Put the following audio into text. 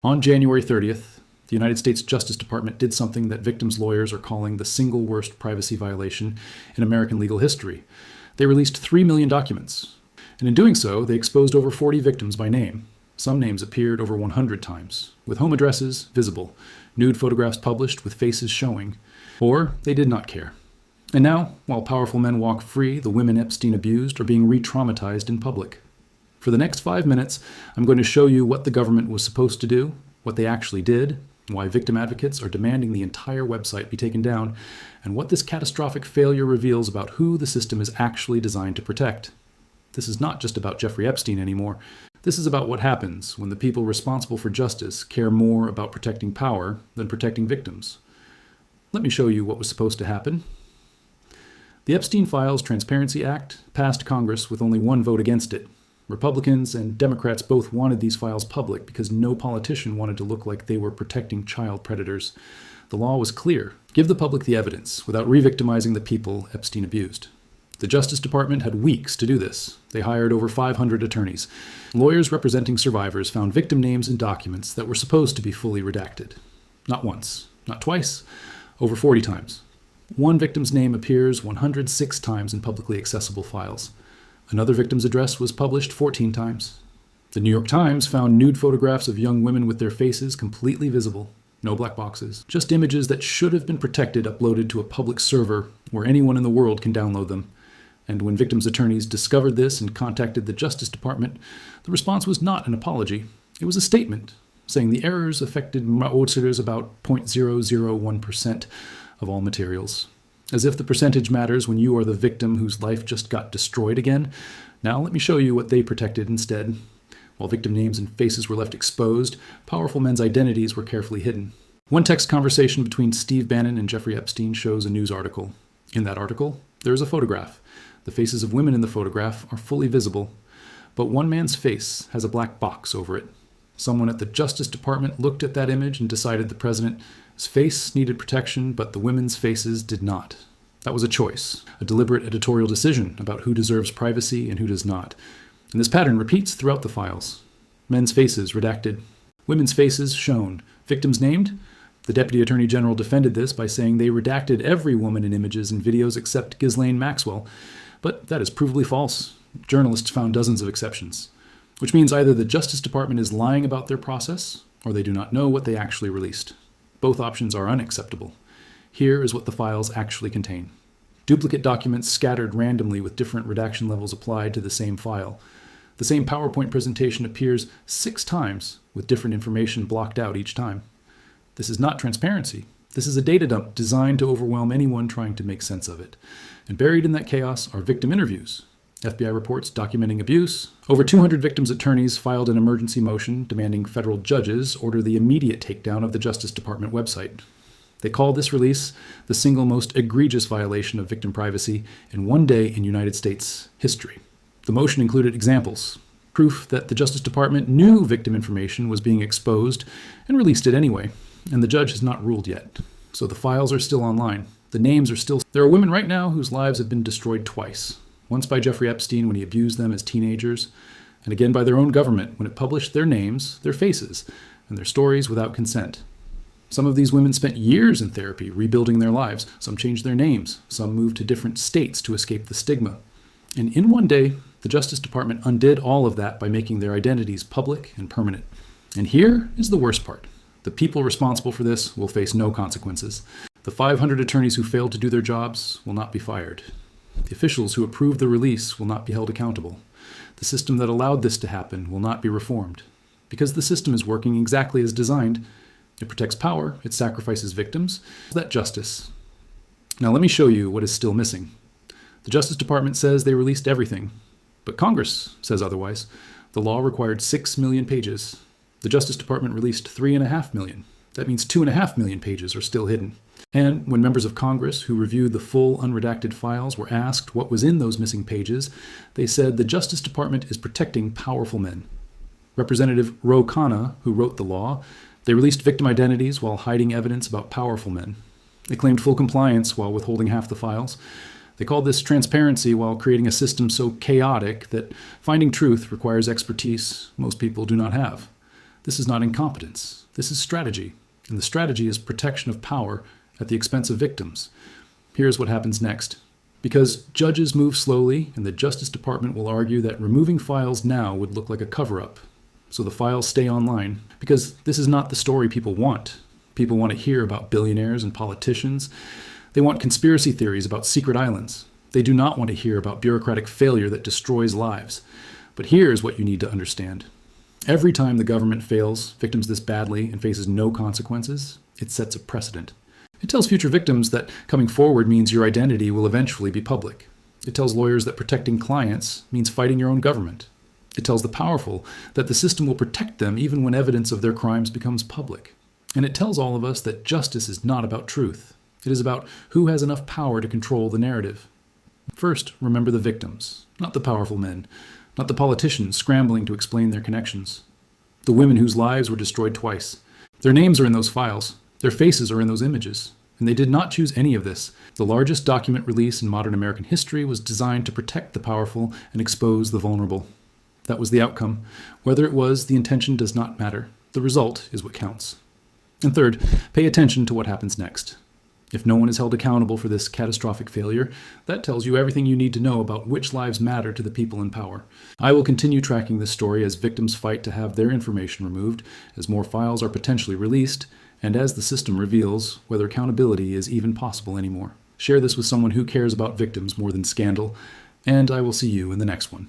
On January 30th, the United States Justice Department did something that victims' lawyers are calling the single worst privacy violation in American legal history. They released 3 million documents. And in doing so, they exposed over 40 victims by name. Some names appeared over 100 times, with home addresses visible, nude photographs published with faces showing. Or they did not care. And now, while powerful men walk free, the women Epstein abused are being re-traumatized in public. For the next 5 minutes, I'm going to show you what the government was supposed to do, what they actually did, why victim advocates are demanding the entire website be taken down, and what this catastrophic failure reveals about who the system is actually designed to protect. This is not just about Jeffrey Epstein anymore. This is about what happens when the people responsible for justice care more about protecting power than protecting victims. Let me show you what was supposed to happen. The Epstein Files Transparency Act passed Congress with only one vote against it. Republicans and Democrats both wanted these files public because no politician wanted to look like they were protecting child predators. The law was clear. Give the public the evidence without re-victimizing the people Epstein abused. The Justice Department had weeks to do this. They hired over 500 attorneys. Lawyers representing survivors found victim names in documents that were supposed to be fully redacted. Not once, not twice, over 40 times. One victim's name appears 106 times in publicly accessible files. Another victim's address was published 14 times. The New York Times found nude photographs of young women with their faces completely visible. No black boxes. Just images that should have been protected uploaded to a public server where anyone in the world can download them. And when victims' attorneys discovered this and contacted the Justice Department, the response was not an apology. It was a statement saying the errors affected voters about 0.001% of all materials. As if the percentage matters when you are the victim whose life just got destroyed again. Now let me show you what they protected instead. While victim names and faces were left exposed, powerful men's identities were carefully hidden. One text conversation between Steve Bannon and Jeffrey Epstein shows a news article. In that article, there is a photograph. The faces of women in the photograph are fully visible, but one man's face has a black box over it. Someone at the Justice Department looked at that image and decided the president's face needed protection, but the women's faces did not. That was a choice, a deliberate editorial decision about who deserves privacy and who does not. And this pattern repeats throughout the files. Men's faces redacted, women's faces shown, victims named. The Deputy Attorney General defended this by saying they redacted every woman in images and videos except Ghislaine Maxwell. But that is provably false. Journalists found dozens of exceptions, which means either the Justice Department is lying about their process or they do not know what they actually released. Both options are unacceptable. Here is what the files actually contain. Duplicate documents scattered randomly with different redaction levels applied to the same file. The same PowerPoint presentation appears 6 times with different information blocked out each time. This is not transparency. This is a data dump designed to overwhelm anyone trying to make sense of it. And buried in that chaos are victim interviews, FBI reports documenting abuse. Over 200 victims' attorneys filed an emergency motion demanding federal judges order the immediate takedown of the Justice Department website. They call this release the single most egregious violation of victim privacy in one day in United States history. The motion included examples, proof that the Justice Department knew victim information was being exposed and released it anyway, and the judge has not ruled yet. So the files are still online. The names are still... There are women right now whose lives have been destroyed twice. Once by Jeffrey Epstein when he abused them as teenagers, and again by their own government when it published their names, their faces, and their stories without consent. Some of these women spent years in therapy rebuilding their lives. Some changed their names. Some moved to different states to escape the stigma. And in one day, the Justice Department undid all of that by making their identities public and permanent. And here is the worst part. The people responsible for this will face no consequences. The 500 attorneys who failed to do their jobs will not be fired. The officials who approved the release will not be held accountable. The system that allowed this to happen will not be reformed. Because the system is working exactly as designed. It protects power, it sacrifices victims. That justice. Now let me show you what is still missing. The Justice Department says they released everything, but Congress says otherwise. The law required 6 million pages. The Justice Department released 3.5 million. That means 2.5 million pages are still hidden. And when members of Congress who reviewed the full unredacted files were asked what was in those missing pages, they said the Justice Department is protecting powerful men. Representative Ro Khanna, who wrote the law, they released victim identities while hiding evidence about powerful men. They claimed full compliance while withholding half the files. They called this transparency while creating a system so chaotic that finding truth requires expertise most people do not have. This is not incompetence. This is strategy. And the strategy is protection of power at the expense of victims. Here's what happens next. Because judges move slowly, and the Justice Department will argue that removing files now would look like a cover-up. So the files stay online. Because this is not the story people want. People want to hear about billionaires and politicians. They want conspiracy theories about secret islands. They do not want to hear about bureaucratic failure that destroys lives. But here's what you need to understand. Every time the government fails victims this badly and faces no consequences, it sets a precedent. It tells future victims that coming forward means your identity will eventually be public. It tells lawyers that protecting clients means fighting your own government. It tells the powerful that the system will protect them even when evidence of their crimes becomes public. And it tells all of us that justice is not about truth. It is about who has enough power to control the narrative. First, remember the victims, not the powerful men, not the politicians scrambling to explain their connections. The women whose lives were destroyed twice. Their names are in those files. Their faces are in those images. And they did not choose any of this. The largest document release in modern American history was designed to protect the powerful and expose the vulnerable. That was the outcome. Whether it was, the intention does not matter. The result is what counts. And third, pay attention to what happens next. If no one is held accountable for this catastrophic failure, that tells you everything you need to know about which lives matter to the people in power. I will continue tracking this story as victims fight to have their information removed, as more files are potentially released, and as the system reveals whether accountability is even possible anymore. Share this with someone who cares about victims more than scandal, and I will see you in the next one.